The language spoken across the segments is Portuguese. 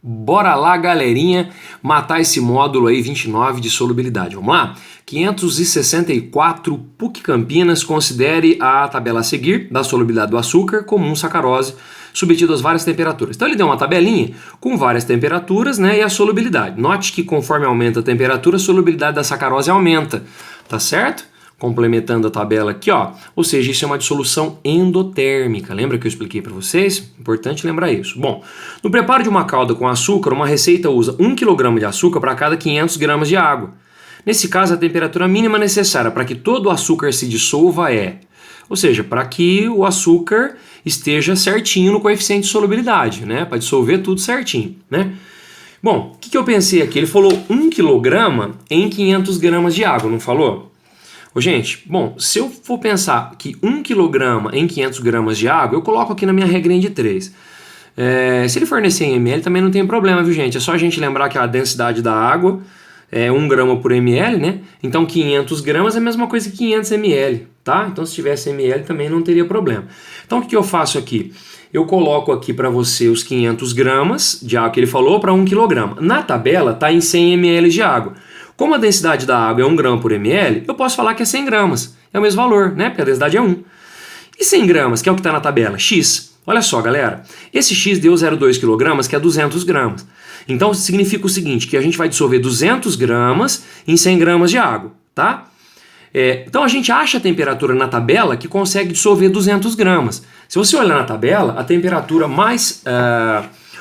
Bora lá, galerinha, matar esse módulo aí 29 de solubilidade. Vamos lá? 564 PUC Campinas, considere a tabela a seguir da solubilidade do açúcar comum sacarose submetido às várias temperaturas. Então ele deu uma tabelinha com várias temperaturas, né, e a solubilidade. Note que conforme aumenta a temperatura, a solubilidade da sacarose aumenta, tá certo? Complementando a tabela aqui, ó, ou seja, isso é uma dissolução endotérmica. Lembra que eu expliquei para vocês? Importante lembrar isso. Bom, no preparo de uma calda com açúcar, uma receita usa 1 kg de açúcar para cada 500 gramas de água. Nesse caso, a temperatura mínima necessária para que todo o açúcar se dissolva é, ou seja, para que o açúcar esteja certinho no coeficiente de solubilidade, né, para dissolver tudo certinho, né? Bom, o que eu pensei aqui? Ele falou 1 kg em 500 gramas de água, não falou? Ô, gente, bom, se eu for pensar que 1 kg em 500 gramas de água, eu coloco aqui na minha regrinha de 3. Se ele fornecer em ml, também não tem problema, viu, gente? É só a gente lembrar que a densidade da água é 1 grama por ml, né? Então 500 gramas é a mesma coisa que 500 ml, tá? Então se tivesse ml também não teria problema. Então o que eu faço aqui? Eu coloco aqui para você os 500 gramas de água que ele falou para 1 kg. Na tabela tá em 100 ml de água. Como a densidade da água é 1 grama por ml, eu posso falar que é 100 gramas. É o mesmo valor, né? Porque a densidade é 1. E 100 gramas, que é o que está na tabela? X. Olha só, galera. Esse X deu 0,2 kg, que é 200 gramas. Então, significa o seguinte, que a gente vai dissolver 200 gramas em 100 gramas de água, tá? Então, a gente acha a temperatura na tabela que consegue dissolver 200 gramas. Se você olhar na tabela, a temperatura mais...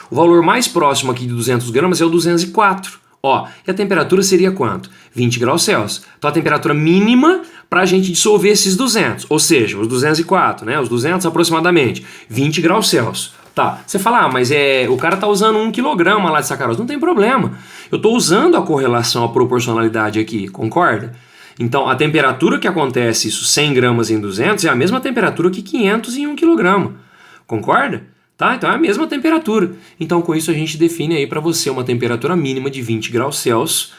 o valor mais próximo aqui de 200 gramas é o 204. Ó, e a temperatura seria quanto? 20 graus Celsius. Então a temperatura mínima para a gente dissolver esses 200, ou seja, os 204, né? Os 200 aproximadamente, 20 graus Celsius. Tá, você fala, mas o cara tá usando 1 kg lá de sacarose. Não tem problema. Eu tô usando a correlação, a proporcionalidade aqui, concorda? Então a temperatura que acontece isso 100 gramas em 200 é a mesma temperatura que 500 em 1 kg. Concorda? Tá? Então é a mesma temperatura. Então com isso a gente define aí para você uma temperatura mínima de 20 graus Celsius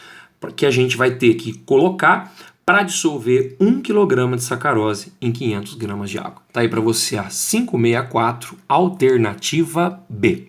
que a gente vai ter que colocar para dissolver 1 kg de sacarose em 500 gramas de água. Tá aí para você a 564, alternativa B.